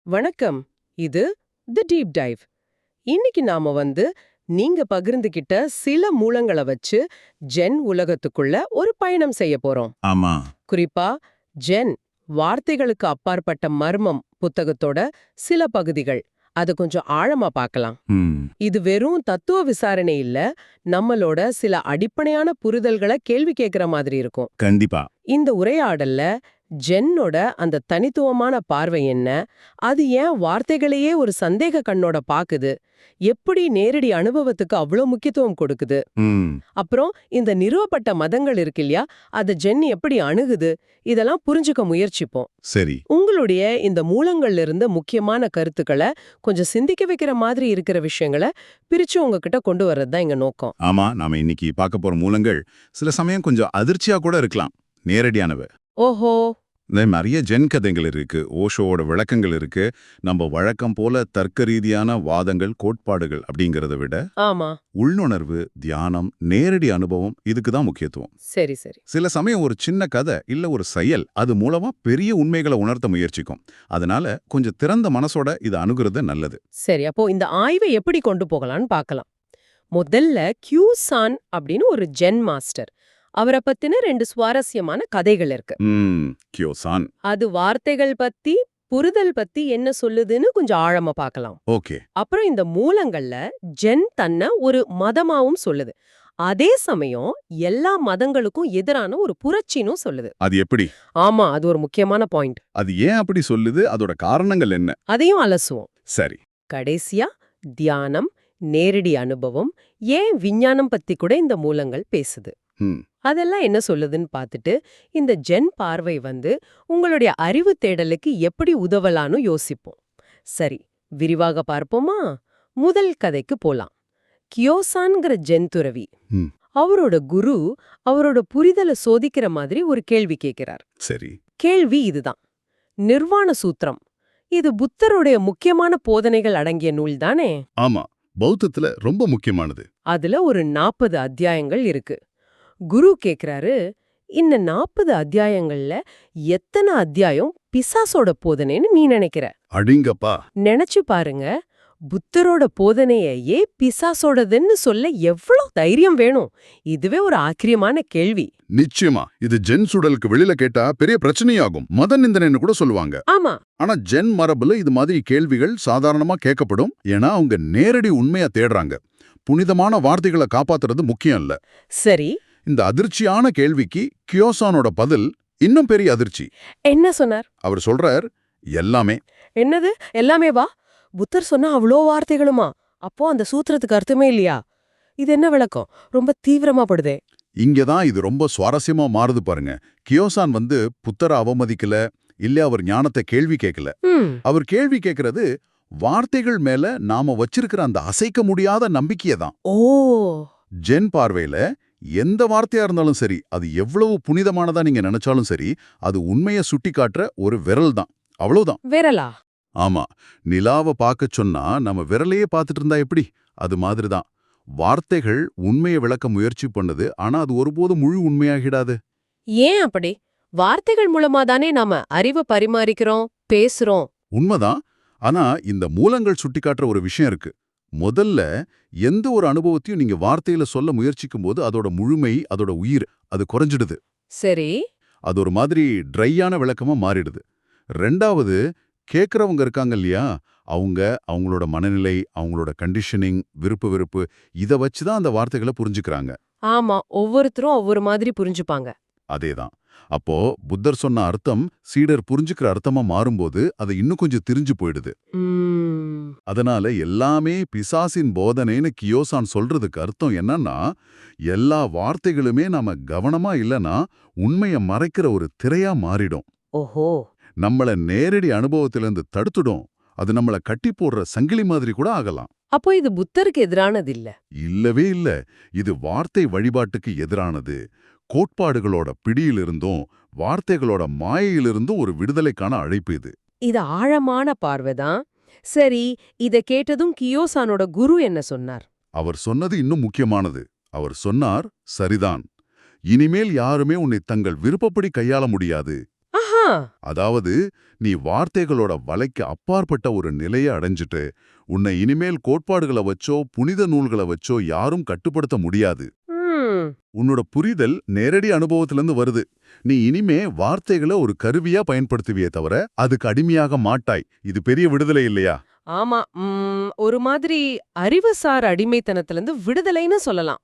வணக்கம். இது தி deep dive. இன்னைக்கு நாம நீங்க பகிர்ந்துகிட்ட சில மூலங்கள வச்சு ஜென் உலகத்துக்குள்ள ஒரு பயணம் செய்ய போறோம். ஆமா. குறிப்பா ஜென் வார்த்தைகளுக்கு அப்பாற்பட்ட மர்மம் புத்தகத்தோட சில பகுதிகள். அது கொஞ்சம் ஆழமா பார்க்கலாம். ம். இது வெறும் தத்துவ விசாரணை இல்ல, நம்மளோட சில அடிப்படையான புரிதல்களை கேள்வி கேட்கிற மாதிரி இருக்கும். கண்டிப்பா. இந்த உரையாடல்ல ஜென்னோட அந்த தனித்துவமான பார்வை என்ன, அது ஏன் வார்த்தைகளையே ஒரு சந்தேக கண்ணோட பாக்குது, எப்படி நேரடி அனுபவத்துக்கு அவ்வளோ முக்கியத்துவம் கொடுக்குது, ம். அப்புறம் இந்த நிறுவப்பட்ட மதங்கள் இருக்கு இல்லையா, அதை ஜென் எப்படி அணுகுது, இதெல்லாம் புரிஞ்சுக்க முயற்சிப்போம். சரி. உங்களுடைய இந்த மூலங்கள்ல இருந்து முக்கியமான கருத்துக்களை, கொஞ்சம் சிந்திக்க வைக்கிற மாதிரி இருக்கிற விஷயங்களை பிரிச்சு உங்ககிட்ட கொண்டு வர்றது தான் எங்க நோக்கம். ஆமா, நாம இன்னைக்கு பார்க்க போற மூலங்கள் சில சமயம் கொஞ்சம் அதிர்ச்சியா கூட இருக்கலாம். நேரடியானவ. ஓஹோ. நிறைய ஜென் கதைகள் இருக்கு, ஓஷோவோட விளக்கங்கள் இருக்கு. நம்ம வழக்கம் போல தர்க்க ரீதியான வாதங்கள், கோட்பாடுகள் அப்படிங்கறத விட ஆமா. உள்னுணர்வு, தியானம், நேரடி அனுபவம் இதுக்கு தான் முக்கியத்துவம். சரி சரி. சில சமயம் ஒரு சின்ன கதை இல்ல ஒரு செயல் அது மூலமா பெரிய உண்மைகளை உணர்த்த முயற்சிக்கும். அதனால கொஞ்சம் திறந்த மனசோட இதை அணுகுறது நல்லது. சரி, அப்போ இந்த ஆய்வை எப்படி கொண்டு போகலான்னு பார்க்கலாம். முதல்ல கியூசான் அப்படின்னு ஒரு ஜென் மாஸ்டர், அவரை பத்தின 2 சுவாரஸ்யமான கதைகள் இருக்கு. கியோசான். அது வார்த்தைகள் பத்தி, புரிதல் பத்தி என்ன சொல்லுதுன்னு கொஞ்சம் ஆழமா பார்க்கலாம். ஓகே. அப்புறம் இந்த மூலங்கள்ல ஜென் தன்னை ஒரு மதமாவும் சொல்லுது, அதே சமயம் எல்லா மதங்களுக்கும் எதிரான ஒரு புரட்சினும் சொல்லுது. அது எப்படி? ஆமா, அது ஒரு முக்கியமான பாயிண்ட். அது ஏன் அப்படி சொல்லுது? அதோட காரணங்கள் என்ன? அதையும் அலசுவோம். சரி. கடைசியா தியானம், நேரடி அனுபவம், ஏன் விஞ்ஞானம் பத்தி கூட இந்த மூலங்கள் பேசுது, அதெல்லாம் என்ன சொல்லுதுன்னு பார்த்துட்டு இந்த ஜென் பார்வை உங்களுடைய அறிவு தேடலுக்கு எப்படி உதவலான்னு யோசிப்போம். சரி, விரிவாக பார்ப்போமா? முதல் கதைக்கு போலாம். கியோசான்கிற ஜென் துறவி, அவரோட குரு அவரோட புரிதலை சோதிக்கிற மாதிரி ஒரு கேள்வி கேட்கிறார். சரி. கேள்வி இதுதான்: நிர்வாண சூத்திரம் இது புத்தருடைய முக்கியமான போதனைகள் அடங்கிய நூல் தானே? ஆமா, பௌத்தத்துல ரொம்ப முக்கியமானது. அதுல ஒரு 40 அத்தியாயங்கள் இருக்கு. குரு கேக்குறாரு, இந்த 40 அத்தியாயங்கள்ல எத்தனை அத்தியாயம் பிசாசோட போதனைன்னு நீ நினைக்கிற? அடிங்கப்பா. நினைச்சு பாருங்க, புத்தரோட போதனையே பிசாசோடதுன்னு சொல்ல எவ்வளவு தைரியம் வேணும்? இதுவே ஒரு ஆச்சரியமான கேள்வி. நிச்சயமா இது ஜென் சுடலுக்கு வெளியில கேட்டா பெரிய பிரச்சனையாகும், மத நிந்தனைன்னு கூட சொல்லுவாங்க. ஆமா. ஆனா ஜென் மரபுல இது மாதிரி கேள்விகள் சாதாரணமா கேட்கப்படும். ஏன்னா அவங்க நேரடி உண்மையா தேடுறாங்க. புனிதமான வார்த்தைகளை காப்பாத்துறது முக்கியம் இல்ல. சரி. இந்த அதிர்ச்சியான கேள்விக்கு கியோசானோட பதில் இன்னும் பெரிய அதிர்ச்சி. என்ன சொன்னார்? அவர் சொல்றார், எல்லாமே. என்னது எல்லாமே? வா, புத்தர் சொன்னா அவ்வளோ வார்த்தைகளுமா? அப்போ அந்த சூத்திரத்துக்கு அர்த்தமே இல்லையா? இது என்ன விளக்கம்? ரொம்ப தீவிரமா படுதே. இங்கதான் இது ரொம்ப சுவாரஸ்யமா மாறுது பாருங்க. கியோசான் புத்தரை அவமதிக்கல, இல்ல அவர் ஞானத்தை கேள்வி கேட்கல. அவர் கேள்வி கேட்கறது வார்த்தைகள் மேல நாம வச்சிருக்கிற அந்த அசைக்க முடியாத நம்பிக்கையதான். ஓ. ஜென் பார்வையில எந்த வார்த்தையா இருந்தாலும் சரி, அது எவ்வளவு புனிதமானதா நீங்க நினைச்சாலும் சரி, அது உண்மையை சுட்டி காட்டுற ஒரு விரல் தான். அவ்வளவுதான். விரலா? ஆமா. நிலாவை பார்க்க சொன்னா நம்ம விரலையே பார்த்துட்டு இருந்தா எப்படி? அது மாதிரிதான் வார்த்தைகள் உண்மையை விளக்க முயற்சி பண்ணுது. ஆனா அது ஒருபோதும் முழு உண்மையாகிடாது. ஏன் அப்படி? வார்த்தைகள் மூலமா தானே நாம அறிவை பரிமாறிக்கிறோம், பேசுறோம். உண்மைதான். ஆனா இந்த மூலங்கள் சுட்டிக்காட்டுற ஒரு விஷயம் இருக்கு. முதல்ல எந்த ஒரு அனுபவத்தையும் நீங்க வார்த்தையில சொல்ல முயற்சிக்கும் போது அதோட முழுமை, அதோட உயிர் அது குறைஞ்சிடுது. சரி. அது ஒரு மாதிரி ட்ரையான விளக்கமா மாறிடுது. ரெண்டாவது, கேட்கறவங்க இருக்காங்க இல்லையா, அவங்களோட மனநிலை, அவங்களோட கண்டிஷனிங், விருப்பு வெறுப்பு இதை வச்சுதான் அந்த வார்த்தைகளை புரிஞ்சுக்கிறாங்க. ஆமா, ஒவ்வொருத்தரும் ஒவ்வொரு மாதிரி புரிஞ்சுப்பாங்க. அதேதான். அப்போ புத்தர் சொன்ன அர்த்தம் சீடர் புரிஞ்சுக்கிற அர்த்தமா மாறும்போது அது இன்னும் கொஞ்சம் திரிஞ்சு போயிடுது. அதனால எல்லாமே பிசாசின் போதனைன்னு கியோசான் சொல்றதுக்கு அர்த்தம் என்னன்னா, எல்லா வார்த்தைகளுமே நாம கவனமா இல்லனா உண்மையை மறைக்கிற ஒரு திரையா மாறிடும். ஓஹோ. நம்மள நேரடி அனுபவத்திலிருந்து தடுத்துடும். அது நம்மள கட்டி போடுற சங்கிலி மாதிரி கூட ஆகலாம். அப்போ இது புத்தருக்கு எதிரானது இல்ல? இல்லவே இல்ல. இது வார்த்தை வழிபாட்டுக்கு எதிரானது. கோட்பாடுகளோட பிடியிலிருந்தும் வார்த்தைகளோட மாயையிலிருந்தும் ஒரு விடுதலைக்கான அழைப்பு இது. இது ஆழமான பார்வைதான். சரி, இத கேட்டதும் கியோசானோட குரு என்ன சொன்னார்? அவர் சொன்னது இன்னும் முக்கியமானது. அவர் சொன்னார், சரிதான், இனிமேல் யாருமே உன்னை தங்கள் விருப்பப்படி கையாள முடியாது. ஆஹா, அதாவது நீ வார்த்தைகளோட வலைக்கு அப்பாற்பட்ட ஒரு நிலையை அடைஞ்சிட்டு உன்னை இனிமேல் கோட்பாடுகளை வச்சோ புனித நூல்களை வச்சோ யாரும் கட்டுப்படுத்த முடியாது. உன்னோட புரிதல் நேரடி அனுபவத்திலிருந்து வருது. நீ இனிமே வார்த்தைகளை ஒரு கருவியா பயன்படுத்துவியே தவிர அதுக்கு அடிமையாக மாட்டாய். இது பெரிய விடுதலை இல்லையா? ஆமா, ஒரு மாதிரி அறிவுசார் அடிமைத்தனத்திலிருந்து விடுதலைன்னு சொல்லலாம்.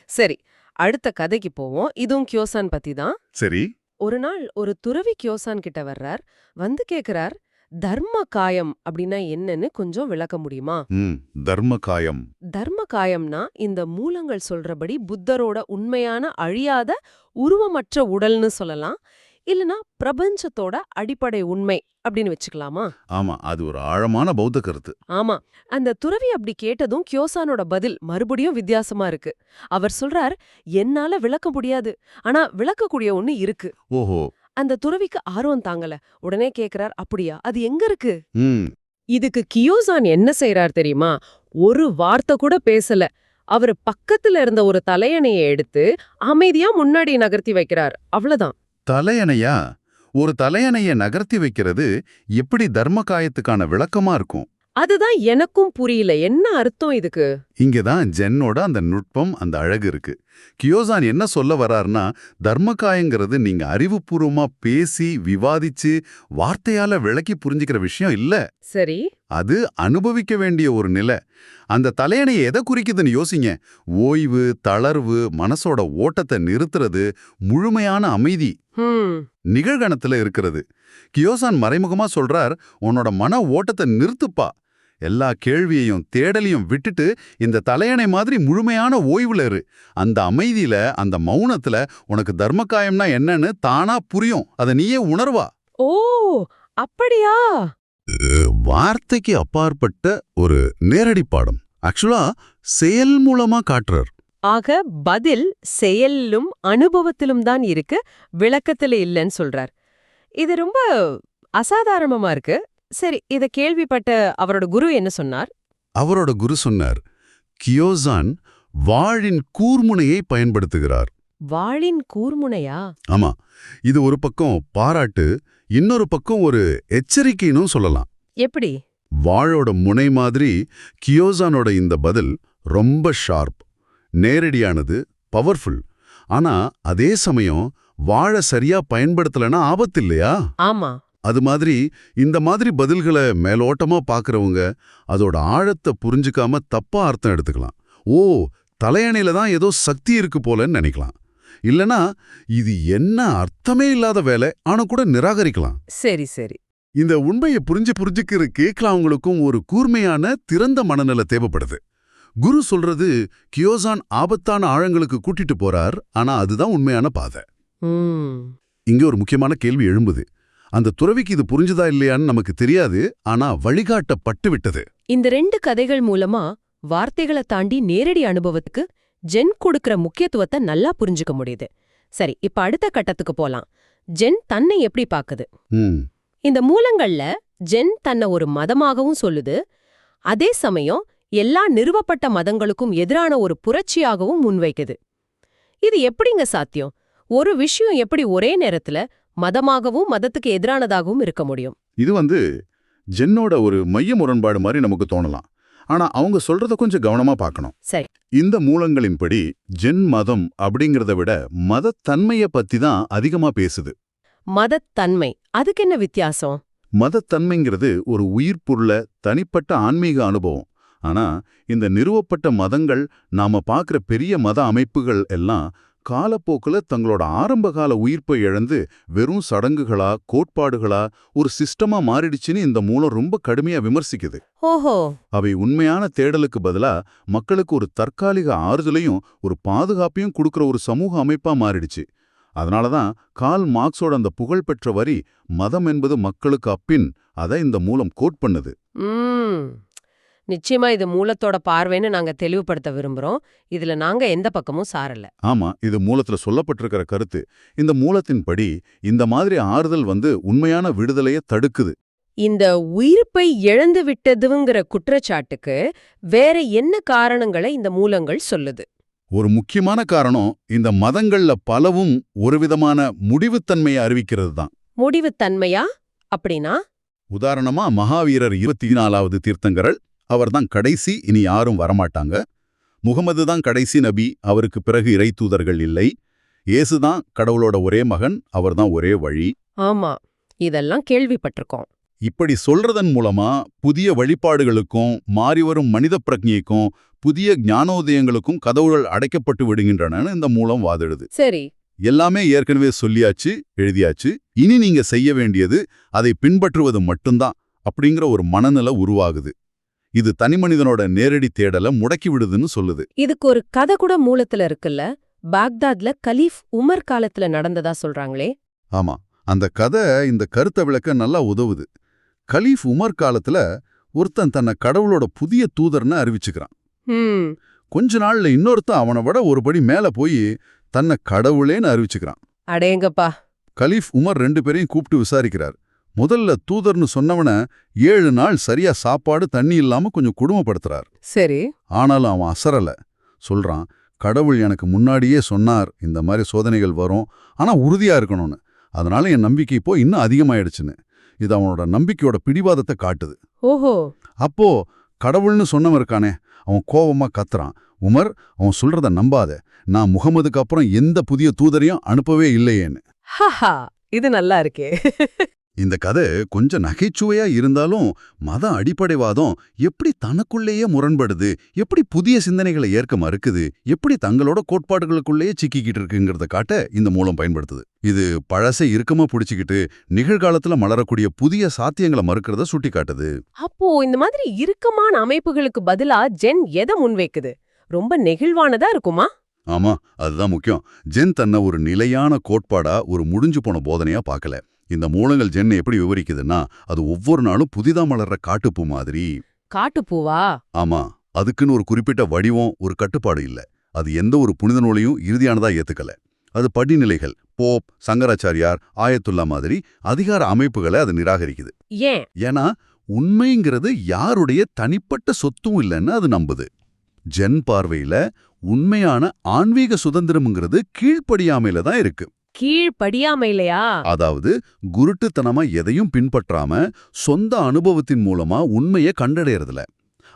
சரி, அடுத்த கதைக்கு போவோம். இதுவும் கியோசான் பத்தி தான். சரி. ஒரு நாள் ஒரு துறவி கியோசான் கிட்ட வர்றார். வந்து கேக்குறார், தர்ம காயம் அப்படின்னா என்னன்னு கொஞ்சம் விளக்க முடியுமா? தர்ம காயம். தர்ம காயம்னா இந்த மூலங்கள் சொல்றபடி புத்தரோட உண்மையான அழியாத உருவமற்ற உடல்னு சொல்லலாம். இல்லனா பிரபஞ்சத்தோட அடிப்படை உண்மை அப்படின்னு வச்சுக்கலாமா? ஆமா, அது ஒரு ஆழமான பௌத்த கருத்து. ஆமா, அந்த துறவி அப்படி கேட்டதும் கியோசானோட பதில் மறுபடியும் வித்தியாசமா இருக்கு. அவர் சொல்றார், என்னால விளக்க முடியாது, ஆனா விளக்கக்கூடிய ஒண்ணு இருக்கு. ஓஹோ. அந்த துறவிக்கு ஆர்வம் தாங்கல. உடனே கேக்குறார், அப்படியா, அது எங்க இருக்கு? இதுக்கு கியோசான் என்ன செய்யறார் தெரியுமா? ஒரு வார்த்தை கூட பேசல. அவரு பக்கத்துல இருந்த ஒரு தலையணையை எடுத்து அமைதியா முன்னாடி நகர்த்தி வைக்கிறார். அவ்வளவுதான். தலையணையா? ஒரு தலையணைய நகர்த்தி வைக்கிறது எப்படி தர்ம காயத்துக்கான விளக்கமா இருக்கும்? அதுதான் எனக்கும் புரியல. என்ன அர்த்தம் இதுக்கு? இங்கதான் ஜென்னோட அந்த நுட்பம், அந்த அழகு இருக்கு. கியோசான் என்ன சொல்ல வர்றாருன்னா, தர்மகாயங்கிறது நீங்க அறிவுபூர்வமா பேசி விவாதிச்சு வார்த்தையால விளக்கி புரிஞ்சுக்கிற விஷயம் இல்ல. சரி. அது அனுபவிக்க வேண்டிய ஒரு நிலை. அந்த தலையணை எதை குறிக்குதுன்னு யோசிங்க. ஓய்வு, தளர்வு, மனசோட ஓட்டத்தை நிறுத்துறது, முழுமையான அமைதி நிகழ்கணத்துல இருக்கிறது. கியோசான் மறைமுகமா சொல்றார், உன்னோட மன ஓட்டத்தை நிறுத்துப்பா. எல்லா கேள்வியையும் தேடலையும் விட்டுட்டு இந்த தலையணை மாதிரி முழுமையான ஓய்வுல இரு. அந்த அமைதியில, அந்த மௌனத்துல உனக்கு தர்மகாயம்னா என்னன்னு தானா புரியும். அதை நீயே உணர்வா. ஓ, அப்படியா? வார்த்தைக்கு அப்பாற்பட்ட ஒரு நேரடி பாடம். ஆக்சுவலா செயல் மூலமா காட்டுறார். ஆக பதில் செயலிலும் அனுபவத்திலும் தான் இருக்கு, விளக்கத்துல இல்லைன்னு சொல்றார். இது ரொம்ப அசாதாரணமா இருக்கு. சரி, இத கேள்விப்பட்ட அவரோட குரு என்ன சொன்னார்? அவரோட குரு சொன்னார், கியோசான் வாளின் கூர்முனையை பயன்படுத்துகிறார். வாளின் கூர்முனையா? ஆமா, இது ஒரு பக்கம் பாராட்டு, இன்னொரு பக்கம் ஒரு எச்சரிக்கைன்னு சொல்லலாம். எப்படி? வாளோட முனை மாதிரி கியோசானோட இந்த பதில் ரொம்ப ஷார்ப், நேரடியானது, பவர்ஃபுல். ஆனா அதே சமயம் வாழை சரியா பயன்படுத்தலனா ஆபத்து இல்லையா? ஆமா. அது மாதிரி இந்த மாதிரி பதில்களை மேலோட்டமா பாக்குறவங்க அதோட ஆழத்தை புரிஞ்சுக்காம தப்பா அர்த்தம் எடுத்துக்கலாம். ஓ, தலையணையில தான் ஏதோ சக்தி இருக்கு போலன்னு நினைக்கலாம். இல்லனா இது என்ன அர்த்தமே இல்லாத வேலை ஆனா கூட நிராகரிக்கலாம். சரி சரி. இந்த உண்மையை புரிஞ்சுக்கிற கேட்கலாவங்களுக்கும் ஒரு கூர்மையான திறந்த மனநிலை தேவைப்படுது. குரு சொல்றது கியோசான் ஆபத்தான ஆழங்களுக்கு கூட்டிட்டு போறார், ஆனா அதுதான் உண்மையான பாதை. இங்க ஒரு முக்கியமான கேள்வி எழும்புது. அந்த துறவிக்கு இது புரிஞ்சுதா இல்லையான்னு நமக்கு தெரியாது, ஆனா வழிகாட்டப்பட்டு விட்டது. இந்த 2 கதைகள் மூலமா வார்த்தைகளை தாண்டி நேரடி அனுபவத்துக்கு ஜென் கொடுக்கிற முக்கியத்துவத்தை நல்லா புரிஞ்சுக்க முடியுது. சரி, இப்ப அடுத்த கட்டத்துக்கு போலாம். ஜென் தன்னை எப்படி பாக்குது? இந்த மூலங்கள்ல ஜென் தன்னை ஒரு மதமாகவும் சொல்லுது, அதே சமயம் எல்லா நிறுவப்பட்ட மதங்களுக்கும் எதிரான ஒரு புரட்சியாகவும் முன்வைக்குது. இது எப்படிங்க சாத்தியம்? ஒரு விஷயம் எப்படி ஒரே நேரத்துல மதமாகவும் மதத்துக்கு எதிரானதாகவும் இருக்க முடியும்? இது ஜென்னோட ஒரு மைய முரண்பாடு மாதிரி நமக்கு தோணலாம். ஆனா அவங்க சொல்றத கொஞ்சம் கவனமா பார்க்கணும். சரி. இந்த மூலங்களின்படி ஜென் மதம் அப்படிங்கறத விட மதத்தன்மைய பத்தி தான் அதிகமா பேசுது. மதத்தன்மை, அதுக்கு என்ன வித்தியாசம்? மதத்தன்மைங்கிறது ஒரு உயிர்ப்புள்ள தனிப்பட்ட ஆன்மீக அனுபவம். ஆனா இந்த நிறுவப்பட்ட மதங்கள், நாம பார்க்கிற பெரிய மத அமைப்புகள் எல்லாம் காலப்போக்குல தங்களோட ஆரம்பகால உயிர்ப்பை இழந்து வெறும் சடங்குகளா, கோட்பாடுகளா, ஒரு சிஸ்டமா மாறிடுச்சுன்னு இந்த மூலம் ரொம்ப கடுமையா விமர்சிக்குது. ஓஹோ. அவை உண்மையான தேடலுக்கு பதிலா மக்களுக்கு ஒரு தற்காலிக ஆறுதலையும் ஒரு பாதுகாப்பையும் கொடுக்கிற ஒரு சமூக அமைப்பா மாறிடுச்சு. அதனாலதான் கார்ல் மார்க்ஸோட அந்த புகழ்பெற்ற வரி, மதம் என்பது மக்களுக்கு அப்பின், அதை இந்த மூலம் கோட் பண்ணுது. நிச்சயமா இது மூலத்தோட பார்வைன்னு நாங்க தெளிவுபடுத்த விரும்புறோம். இதுல நாங்க எந்த பக்கமும் சாரல. ஆமா, இது மூலத்துல சொல்லப்பட்டிருக்கிற கருத்து. இந்த மூலத்தின்படி இந்த மாதிரி ஆறுதல் உண்மையான விடுதலையை தடுக்குது. இந்த உயிர்ப்பை இழந்து விட்டதுங்கிற குற்றச்சாட்டுக்கு வேற என்ன காரணங்களை இந்த மூலங்கள் சொல்லுது? ஒரு முக்கியமான காரணம், இந்த மதங்கள்ல பலவும் ஒரு விதமான முடிவுத்தன்மையை அறிவிக்கிறது தான். முடிவுத்தன்மையா அப்படின்னா? உதாரணமா மகாவீரர் 24வது தீர்த்தங்கரர், அவர்தான் கடைசி, இனி யாரும் வரமாட்டாங்க. முகமது தான் கடைசி நபி, அவருக்கு பிறகு இறை தூதர்கள் இல்லை. இயேசுதான் கடவுளோட ஒரே மகன், அவர்தான் ஒரே வழி. ஆமா, இதெல்லாம் கேள்விப்பட்டிருக்கோம். இப்படி சொல்றதன் மூலமா புதிய வழிபாடுகளுக்கும் மாறிவரும் மனித பிரக்ஞைக்கும் புதிய ஞானோதயங்களுக்கும் கதவுகள் அடைக்கப்பட்டு விடுகின்றனன்னு இந்த மூலம் வாதிடுது. சரி. எல்லாமே ஏற்கனவே சொல்லியாச்சு, எழுதியாச்சு, இனி நீங்க செய்ய வேண்டியது அதை பின்பற்றுவது மட்டும்தான் அப்படிங்கிற ஒரு மனநிலை உருவாகுது. இது தனிமனிதனோட நேரடி தேடலை முடக்கி விடுதுன்னு சொல்லுது. இதுக்கு ஒரு கதை கூட மூலத்துல இருக்குல்ல. பாக்தாத்ல கலீஃப் உமர் காலத்துல நடந்ததா சொல்றாங்களே. ஆமா, அந்த கதை இந்த கருத்தை விளக்க நல்லா உதவுது. கலீஃப் உமர் காலத்துல ஒருத்தன் தன்னை கடவுளோட புதிய தூதர்னு அறிவிச்சுக்கிறான். கொஞ்ச நாள்ல இன்னொருத்தன் அவனை விட ஒருபடி மேல போய் தன்னை கடவுளேன்னு அறிவிச்சுக்கிறான். அடேங்கப்பா. கலீஃப் உமர் 2 பேரையும் கூப்பிட்டு விசாரிக்கிறார். முதல்ல தூதர்னு சொன்னவன 7 நாள் சரியா சாப்பாடு தண்ணி இல்லாம கொஞ்சம் கொடுமைப்படுத்துறார். சரி. ஆனாலும் அவன் அசரல. சொல்றான், கடவுள் எனக்கு முன்னாடியே சொன்னார் இந்த மாதிரி சோதனைகள் வரும், ஆனா உறுதியா இருக்கணும்னு. அதனால என் நம்பிக்கை இப்போ இன்னும் அதிகமாயிடுச்சுன்னு. இது அவனோட நம்பிக்கையோட பிடிவாதத்தை காட்டுது. ஓஹோ. அப்போ கடவுள்னு சொன்னவன் இருக்கானே, அவன் கோபமா கத்துறான், உமர், அவன் சொல்றத நம்பாத, நான் முகமதுக்கு அப்புறம் எந்த புதிய தூதரையும் அனுப்பவே இல்லையேன்னு. ஹஹா, இது நல்லா இருக்கே. இந்த கதை கொஞ்சம் நகைச்சுவையா இருந்தாலும் மத அடிப்படைவாதம் எப்படி தனக்குள்ளேயே முரண்படுது, எப்படி புதிய சிந்தனைகளை ஏற்க மறுக்குது, எப்படி தங்களோட கோட்பாடுகளுக்குள்ளேயே சிக்கிக்கிட்டு இருக்குங்கிறத காட்ட இந்த மூலம் பயன்படுத்துது. இது பழசை இறுக்கமா பிடிச்சிக்கிட்டு நிகழ்காலத்துல மலரக்கூடிய புதிய சாத்தியங்களை மறுக்கிறத சுட்டி காட்டுது. அப்போ இந்த மாதிரி இறுக்கமான அமைப்புகளுக்கு பதிலா ஜென் எதை முன்வைக்குது? ரொம்ப நெகிழ்வானதா இருக்குமா? ஆமா, அதுதான் முக்கியம். ஜென் தன்னை ஒரு நிலையான கோட்பாடா, ஒரு முடிஞ்சு போன போதனையா பார்க்கல. இந்த மூலங்கள் ஜென் எப்படி விவரிக்குதுன்னா, அது ஒவ்வொரு நாளும் புதிதா மலர்ற காட்டுப்பூ மாதிரி. காட்டுப்பூவா? ஆமா, அதுக்குன்னு ஒரு குறிப்பிட்ட வடிவம், ஒரு கட்டுப்பாடு இல்ல. அது எந்த ஒரு புனித நூலையும் இறுதியானதா ஏத்துக்கல. அது படிநிலைகள், போப், சங்கராச்சாரியார், ஆயத்துல்லா மாதிரி அதிகார அமைப்புகளை அது நிராகரிக்குது. ஏன்? ஏன்னா உண்மைங்கிறது யாருடைய தனிப்பட்ட சொத்தும் இல்லைன்னு அது நம்புது. ஜென் பார்வையில உண்மையான ஆன்மீக சுதந்திரம்ங்கிறது கீழ்ப்படியாமையில தான் இருக்கு. கீழ்ப்படியாமையிலையா? அதாவது குருட்டுத்தனமா எதையும் பின்பற்றாம சொந்த அனுபவத்தின் மூலமா உண்மையை கண்டடையறதில்ல.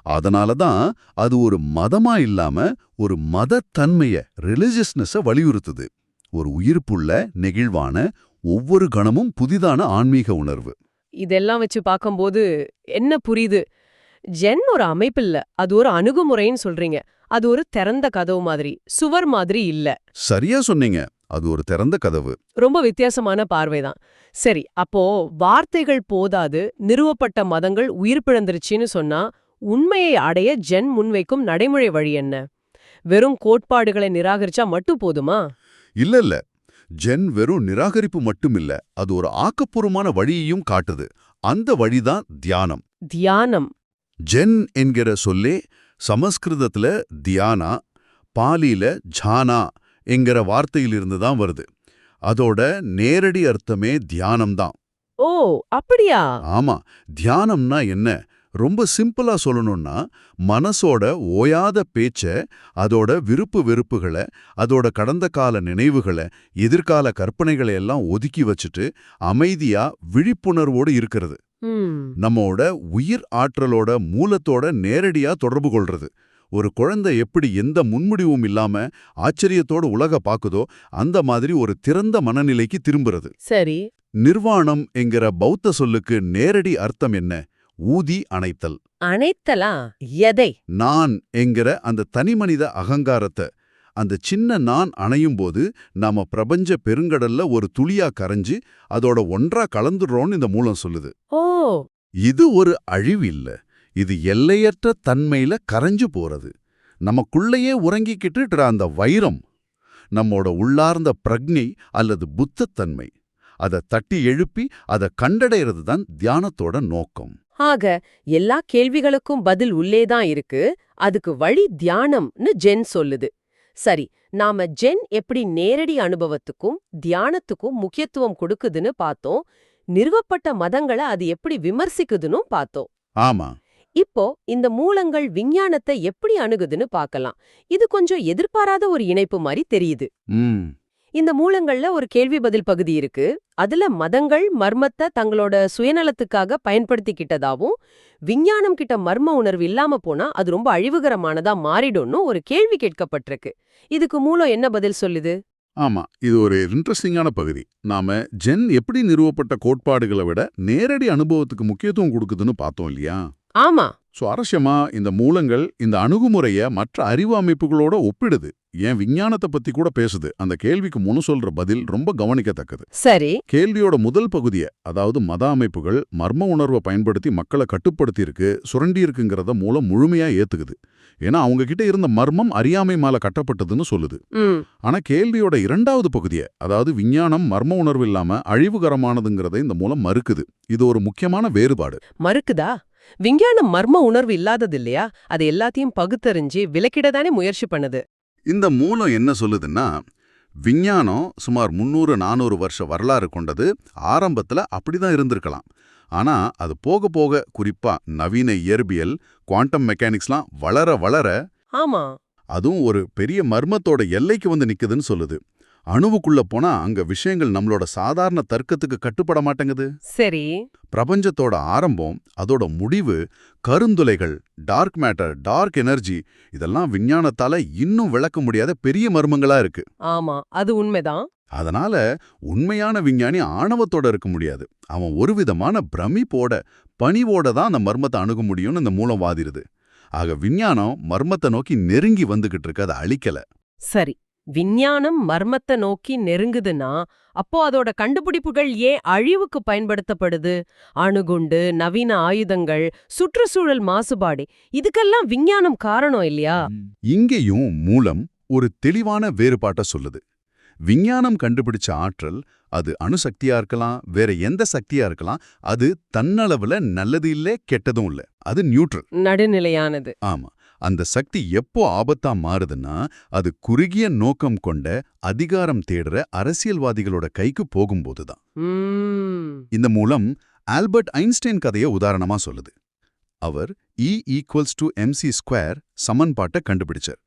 அதனாலதான் அது ஒரு மதமா இல்லாம ஒரு மதத்தன்மைய, ரிலிஜியஸ்னஸ வலியுறுத்துது. ஒரு உயிர்ப்புள்ள, நெகிழ்வான, ஒவ்வொரு கணமும் புதிதான ஆன்மீக உணர்வு. இதெல்லாம் வச்சு பார்க்கும்போது என்ன புரியுது? ஜென் ஒரு அமைப்பில்ல, அது ஒரு அணுகுமுறைன்னு சொல்றீங்க. அது ஒரு திறந்த கதவு மாதிரி, சுவர் மாதிரி இல்ல. சரியா சொன்னீங்க, அது ஒரு திறந்த கதவு. ரொம்ப வித்தியாசமான பார்வைதான். சரி, அப்போ வார்த்தைகள் போதாது, நிறுவப்பட்ட மதங்கள் உயிர் பிழந்துருச்சுன்னு சொன்னா உண்மையை அடைய ஜென் முன்வைக்கும் நடைமுறை வழி என்ன? வெறும் கோட்பாடுகளை நிராகரிச்சா மட்டும் போதுமா? இல்ல, ஜென் வெறும் நிராகரிப்பு மட்டுமில்ல, அது ஒரு ஆக்கப்பூர்வமான வழியையும் காட்டுது. அந்த வழிதான் தியானம். தியானம். ஜென் என்கிற சொல்லே சமஸ்கிருதத்துல தியானா, பாலியில ஜானா என்கிற வார்த்தையிலிருந்து தான் வருது. அதோட நேரடி அர்த்தமே தியானம்தான். ஓ, அப்படியா? ஆமா, தியானம்னா என்ன? ரொம்ப சிம்பிளா சொல்லணும்னா, மனசோட ஓயாத பேச்ச, அதோட விருப்பு வெறுப்புகளை, அதோட கடந்த கால நினைவுகளை, எதிர்கால கற்பனைகளை எல்லாம் ஒதுக்கி வச்சுட்டு அமைதியா விழிப்புணர்வோடு இருக்கிறது. நம்மோட உயிர் ஆற்றலோட மூலத்தோட நேரடியா தொடர்பு கொள்றது. ஒரு குழந்தை எப்படி எந்த முன்முடிவும் இல்லாம ஆச்சரியத்தோட உலக பாக்குதோ அந்த மாதிரி ஒரு திறந்த மனநிலைக்கு திரும்புறது. சரி. நிர்வாணம் என்கிற பௌத்த சொல்லுக்கு நேரடி அர்த்தம் என்ன? ஊதி அணைத்தல். அணைத்தலா? எதை? நான் என்கிற அந்த தனிமனித அகங்காரத்தை. அந்த சின்ன நான் அணையும் போது நாம பிரபஞ்ச பெருங்கடல்ல ஒரு துளியா கரைஞ்சு அதோட ஒன்றா கலந்துடுறோம்னு இந்த மூலம் சொல்லுது. ஓ, இது ஒரு அழிவு இல்ல, இது எல்லையற்ற தன்மையில கரைஞ்சு போறது. நமக்குள்ளேயே உறங்கிக்கிட்டு அந்த வைரம், நம்மோட உள்ளார்ந்த பிரக்ஞை அல்லது புத்தத்தன்மை, அதை தட்டி எழுப்பி அதை கண்டடைறது தான் தியானத்தோட நோக்கம். ஆக எல்லா கேள்விகளுக்கும் பதில் உள்ளேதான் இருக்கு, அதுக்கு வழி தியானம்னு ஜென் சொல்லுது. சரி, நாம ஜென் எப்படி நேரடி அனுபவத்துக்கும் தியானத்துக்கும் முக்கியத்துவம் கொடுக்குதுன்னு பார்த்தோம். நிறுவப்பட்ட மதங்களை அது எப்படி விமர்சிக்குதுன்னு பார்த்தோம். ஆமா, இப்போ இந்த மூலங்கள் விஞ்ஞானத்தை எப்படி அணுகுதுன்னு பார்க்கலாம். இது கொஞ்சம் எதிர்பாராத ஒரு இணைப்பு மாதிரி தெரியுது. இந்த மூலங்கள்ல ஒரு கேள்வி பதில் பகுதி இருக்கு. அதுல மதங்கள் மர்மத்தை தங்களோட சுயநலத்துக்காக பயன்படுத்திக்கிட்டதாவும், விஞ்ஞானம் கிட்ட மர்ம உணர்வு இல்லாம போனா அது ரொம்ப அழிவுகரமானதா மாறிடும்னு ஒரு கேள்வி கேட்கப்பட்டிருக்கு. இதுக்கு மூலம் என்ன பதில் சொல்லுது? ஆமா, இது ஒரு இன்ட்ரெஸ்டிங்கான பகுதி. நாம ஜென் எப்படி நிறுவப்பட்ட கோட்பாடுகளை விட நேரடி அனுபவத்துக்கு முக்கியத்துவம் கொடுக்குதுன்னு பார்த்தோம் இல்லையா? ஆமா. சுவாரஸ்யமா இந்த மூலங்கள் இந்த அணுகுமுறைய மற்ற அறிவு அமைப்புகளோட ஒப்பிடுது. ஏன் விஞ்ஞானத்தை பத்தி கூட பேசுது. அந்த கேள்விக்கு முன்னு சொல்ற பதில் ரொம்ப கவனிக்கத்தக்கது. சரி. கேள்வியோட முதல் பகுதியை, அதாவது மத அமைப்புகள் மர்ம உணர்வை பயன்படுத்தி மக்களை கட்டுப்படுத்தி இருக்கு, சுரண்டி இருக்குங்கிறத மூலம் முழுமையா ஏத்துக்குது. ஏன்னா அவங்க கிட்ட இருந்த மர்மம் அறியாமை மேல கட்டப்பட்டதுன்னு சொல்லுது. ஆனா கேள்வியோட இரண்டாவது பகுதியை, அதாவது விஞ்ஞானம் மர்ம உணர்வு இல்லாம அழிவுகரமானதுங்கிறத இந்த மூலம் மறுக்குது. இது ஒரு முக்கியமான வேறுபாடு. மறுக்குதா? விஞ்ஞானம் மர்ம உணர்வு இல்லாதது இல்லையா? அது எல்லாத்தையும் பகுத்தறிஞ்சு விலக்கிடதானே முயற்சி பண்ணுது. இந்த மூலம் என்ன சொல்லுதுன்னா, விஞ்ஞானம் சுமார் 300-400 வருஷ வரலாறு கொண்டது. ஆரம்பத்துல அப்படிதான் இருந்திருக்கலாம். ஆனா அது போக போக, குறிப்பா நவீன இயற்பியல், குவாண்டம் மெக்கானிக்ஸ்லாம் வளர வளர, ஆமா, அதுவும் ஒரு பெரிய மர்மத்தோட எல்லைக்கு வந்து நிக்குதுன்னு சொல்லுது. அணுவுக்குள்ள போனா அங்க விஷயங்கள் நம்மளோட சாதாரண தர்க்கத்துக்கு கட்டுப்பட மாட்டேங்குது. சரி. பிரபஞ்சத்தோட ஆரம்பம், அதோட முடிவு, கருந்துளைகள், டார்க் மேட்டர், டார்க் எனர்ஜி, இதெல்லாம் விஞ்ஞானத்தால இன்னும் விளக்க முடியாத பெரிய மர்மங்களா இருக்கு. ஆமா, அது உண்மைதான். அதனால உண்மையான விஞ்ஞானி ஆணவத்தோட இருக்க முடியாது. அவன் ஒரு விதமான பிரமிப்போட, பணிவோட தான் அந்த மர்மத்தை அணுக முடியும்னு இந்த மூலம் வாதிருது. ஆக விஞ்ஞானம் மர்மத்தை நோக்கி நெருங்கி வந்துகிட்டு இருக்கு, அதை அழிக்கல. சரி, விஞ்ஞானம் மர்மத்தை நோக்கி நெருங்குதுன்னா அப்போ அதோட கண்டுபிடிப்புகள் ஏன் அழிவுக்கு பயன்படுத்தப்படுது? அணுகுண்டு, நவீன ஆயுதங்கள், சுற்றுச்சூழல் மாசுபாடு, இதுக்கெல்லாம் விஞ்ஞானம் காரணம் இல்லையா? இங்கேயும் மூலம் ஒரு தெளிவான வேறுபாட்டை சொல்லுது. விஞ்ஞானம் கண்டுபிடிச்ச ஆற்றல், அது அணுசக்தியா இருக்கலாம், வேற எந்த சக்தியா இருக்கலாம், அது தன்னளவுல நல்லது இல்ல, கெட்டதும் இல்ல. அது நியூட்ரல், நடுநிலையானது. ஆமா. அந்த சக்தி எப்போ ஆபத்தா மாறுதுன்னா, அது குறுகிய நோக்கம் கொண்ட, அதிகாரம் தேடுற அரசியல்வாதிகளோட கைக்கு போகும்போதுதான். இந்த மூலம் ஆல்பர்ட் ஐன்ஸ்டைன் கதையை உதாரணமா சொல்லுது. அவர் E=mc² சமன்பாட்டை கண்டுபிடிச்சார்.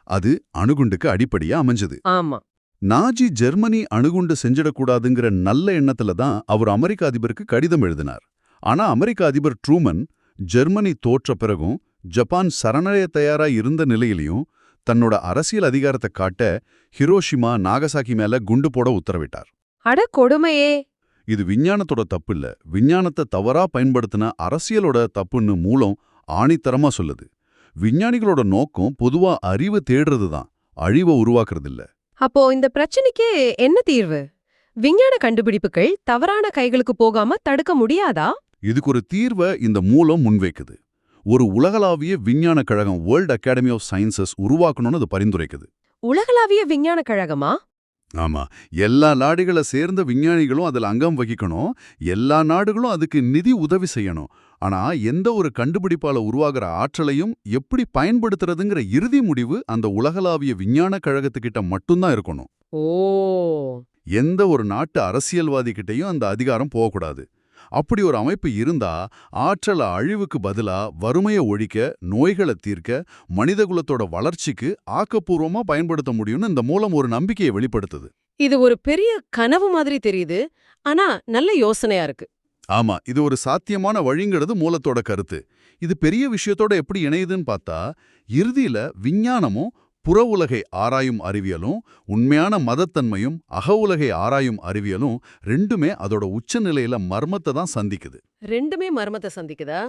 அது அணுகுண்டுக்கு அடிப்படையா அமைஞ்சது. ஆமா. நாஜி ஜெர்மனி அணுகுண்டு செஞ்சிடக்கூடாதுங்கிற நல்ல எண்ணத்துல தான் அவர் அமெரிக்க அதிபருக்கு கடிதம் எழுதினார். ஆனா அமெரிக்க அதிபர் ட்ரூமன் ஜெர்மனி தோற்ற பிறகும் ஜப்பான் சரணடைய தயாரா இருந்த நிலையிலையும் தன்னோட அரசியல் அதிகாரத்தை காட்ட ஹிரோஷிமா, நாகசாக்கி மேல குண்டு போட உத்தரவிட்டார். அட கொடுமையே! இது விஞ்ஞானத்தோட தப்பு இல்ல, விஞ்ஞானத்தை தவறா பயன்படுத்தின அரசியலோட தப்புன்னு மூலம் ஆணித்தரமா சொல்லுது. விஞ்ஞானிகளோட நோக்கம் பொதுவா அறிவு தேடுறது தான், அழிவை உருவாக்குறது இல்ல. அப்போ இந்த பிரச்சனைக்கு என்ன தீர்வு? விஞ்ஞான கண்டுபிடிப்புகள் தவறான கைகளுக்கு போகாம தடுக்க முடியாதா? இதுக்கு ஒரு தீர்வை இந்த மூலம் முன்வைக்குது. ஒரு உலகளாவிய விஞ்ஞான கழகம், வேர்ல்ட் அகாடமி ஆஃப் சயின்சஸ் உருவாக்கணும்னு அது பரிந்துரைக்குது. உலகளாவிய விஞ்ஞான கழகமா? ஆமா, எல்லா நாடுகளை சேர்ந்த விஞ்ஞானிகளும் அதுல அங்கம் வகிக்கணும். எல்லா நாடுகளும் அதுக்கு நிதி உதவி செய்யணும். ஆனா எந்த ஒரு கண்டுபிடிப்பால உருவாகிற ஆற்றலையும் எப்படி பயன்படுத்துறதுங்கிற இறுதி முடிவு அந்த உலகளாவிய விஞ்ஞான கழகத்துக்கிட்ட மட்டும்தான் இருக்கணும். ஓ! எந்த ஒரு நாட்டு அரசியல்வாதி கிட்டையும் அந்த அதிகாரம் போகக்கூடாது. அப்படி ஒரு அமைப்பு இருந்தா ஆற்றலை அழிவுக்கு பதிலா வறுமையை ஒழிக்க, நோய்களை தீர்க்க, மனிதகுலத்தோட வளர்ச்சிக்கு ஆக்கப்பூர்வமா பயன்படுத்த முடியும்னு இந்த மூலம் ஒரு நம்பிக்கையை வெளிப்படுத்துது. இது ஒரு பெரிய கனவு மாதிரி தெரியுது, ஆனா நல்ல யோசனையா இருக்கு. ஆமா, இது ஒரு சாத்தியமான வழிங்கிறது மூலத்தோட கருத்து. இது பெரிய விஷயத்தோட எப்படி இணையுதுன்னு பார்த்தா, இறுதியில விஞ்ஞானமும் புற உலகை ஆராயும் அறிவியலும், உண்மையான மதத்தன்மையும் அக உலகை ஆராயும் அறிவியலும் ரெண்டுமே அதோட உச்சநிலையில மர்மத்தை தான் சந்திக்குது. ரெண்டுமே மர்மத்தை சந்திக்குதா?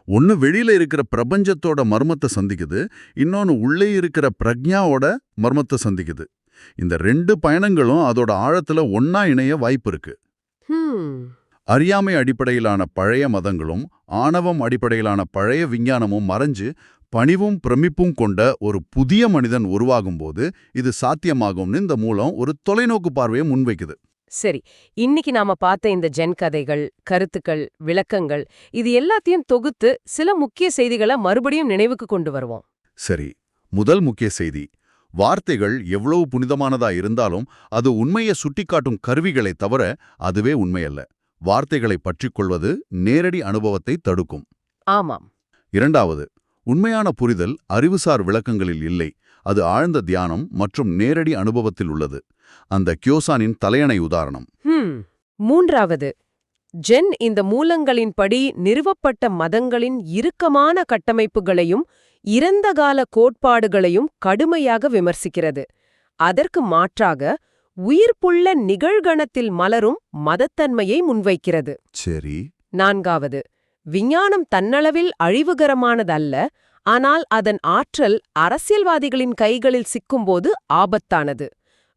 ஒன்னு வெளியில இருக்கிற பிரபஞ்சத்தோட மர்மத்தை சந்திக்குது, இன்னொன்னு உள்ளே இருக்கிற பிரக்ஞாவோட மர்மத்தை சந்திக்குது. இந்த ரெண்டு பயணங்களும் அதோட ஆழத்துல ஒன்னா இணைய வாய்ப்பு இருக்கு. அறியாமை அடிப்படையிலான பழைய மதங்களும் ஆணவம் அடிப்படையிலான பழைய விஞ்ஞானமும் மறைஞ்சு பணிவும் பிரமிப்பும் கொண்ட ஒரு புதிய மனிதன் உருவாகும்போது இது சாத்தியமாகும்னு இந்த மூலம் ஒரு தொலைநோக்கு பார்வையை முன்வைக்குது. சரி, இன்னைக்கு நாம பார்த்த இந்த ஜென் கதைகள், கருத்துக்கள், விளக்கங்கள், இது எல்லாத்தையும் தொகுத்து சில முக்கிய செய்திகளை மறுபடியும் நினைவுக்கு கொண்டு வருவோம். சரி, முதல் முக்கிய செய்தி, வார்த்தைகள் எவ்வளவு புனிதமானதா இருந்தாலும் அது உண்மையை சுட்டிக்காட்டும் கருவிகளை தவிர அதுவே உண்மையல்ல. வார்த்தைகளை பற்றிக்கொள்வது நேரடி அனுபவத்தை தடுக்கும். ஆமாம். இரண்டாவது, உண்மையான புரிதல் அறிவுசார் விளக்கங்களில் இல்லை, அது ஆழ்ந்த தியானம் மற்றும் நேரடி அனுபவத்தில் உள்ளது. அந்த கியோசானின் தலையணை உதாரணம். மூன்றாவது, ஜென் இந்த மூலங்களின்படி நிறுவப்பட்ட மதங்களின் இறுக்கமான கட்டமைப்புகளையும் இறந்தகால கோட்பாடுகளையும் கடுமையாக விமர்சிக்கிறது. அதற்கு மாற்றாக உயிர்ப்புள்ள நிகழ்கணத்தில் மலரும் மதத்தன்மையை முன்வைக்கிறது. சரி. நான்காவது, விஞ்ஞானம் தன்னளவில் அழிவுகரமானதல்ல, ஆனால் அதன் ஆற்றல் அரசியல்வாதிகளின் கைகளில் சிக்கும்போது ஆபத்தானது.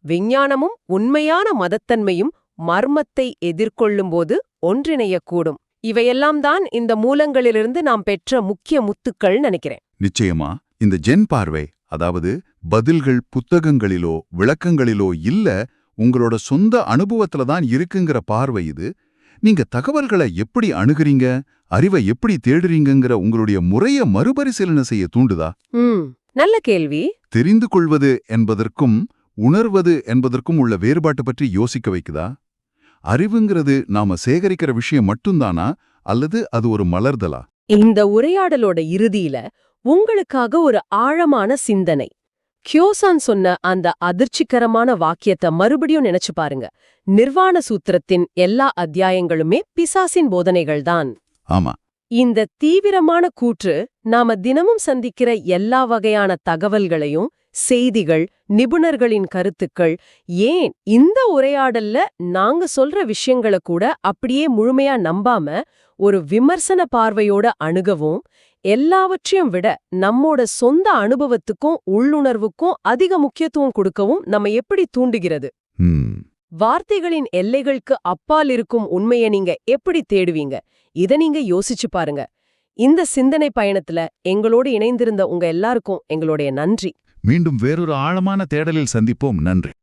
விஞ்ஞானமும் உண்மையான மதத்தன்மையும் மர்மத்தை எதிர்கொள்ளும்போது ஒன்றிணையக்கூடும். இவையெல்லாம் தான் இந்த மூலங்களிலிருந்து நாம் பெற்ற முக்கிய முத்துக்கள் நினைக்கிறேன். நிச்சயமா இந்த ஜென் பார்வை, அதாவது பதில்கள் புத்தகங்களிலோ விளக்கங்களிலோ இல்ல, உங்களோட சொந்த அனுபவத்துல தான் இருக்குங்கிற பார்வை இது. நீங்க தகவல்களை எப்படி அணுகுறீங்க, அறிவை எப்படி தேடுறீங்கங்கிற உங்களுடைய முறைய மறுபரிசீலனை செய்ய தூண்டுதா? நல்ல கேள்வி. தெரிந்து கொள்வது என்பதற்கும் உணர்வது என்பதற்கும் உள்ள வேறுபாட்டு பற்றி யோசிக்க வைக்குதா? அறிவுங்கிறது நாம சேகரிக்கிற விஷயம் மட்டும்தானா, அல்லது அது ஒரு மலர்தலா? இந்த உரையாடலோட இறுதியில உங்களுக்காக ஒரு ஆழமான சிந்தனை. கியோசான் சொன்ன அந்த அதிர்ச்சிகரமான வாக்கியத்தை மறுபடியும் நினைச்சு பாருங்க. நிர்வாண சூத்திரத்தின் எல்லா அத்தியாயங்களுமே பிசாசின் போதனைகள்தான். ஆமா. இந்த தீவிரமான கூற்று நாம தினமும் சந்திக்கிற எல்லா வகையான தகவல்களையும், செய்திகள், நிபுணர்களின் கருத்துக்கள், ஏன் இந்த உரையாடல்ல நாங்க சொல்ற விஷயங்களை கூட அப்படியே முழுமையா நம்பாம ஒரு விமர்சன பார்வையோட அணுகவும், எல்லாவற்றையும் விட நம்மோட சொந்த அனுபவத்துக்கும் உள்ளுணர்வுக்கும் அதிக முக்கியத்துவம் கொடுக்கவும் நம்ம எப்படி தூண்டுகிறது? வார்த்தைகளின் எல்லைகளுக்கு அப்பால் இருக்கும் உண்மையை நீங்க எப்படி தேடுவீங்க? இத நீங்க யோசிச்சு பாருங்க. இந்த சிந்தனை பயணத்துல எங்களோடு இணைந்திருந்த உங்க எல்லாருக்கும் எங்களுடைய நன்றி. மீண்டும் வேறொரு ஆழமான தேடலில் சந்திப்போம். நன்றி.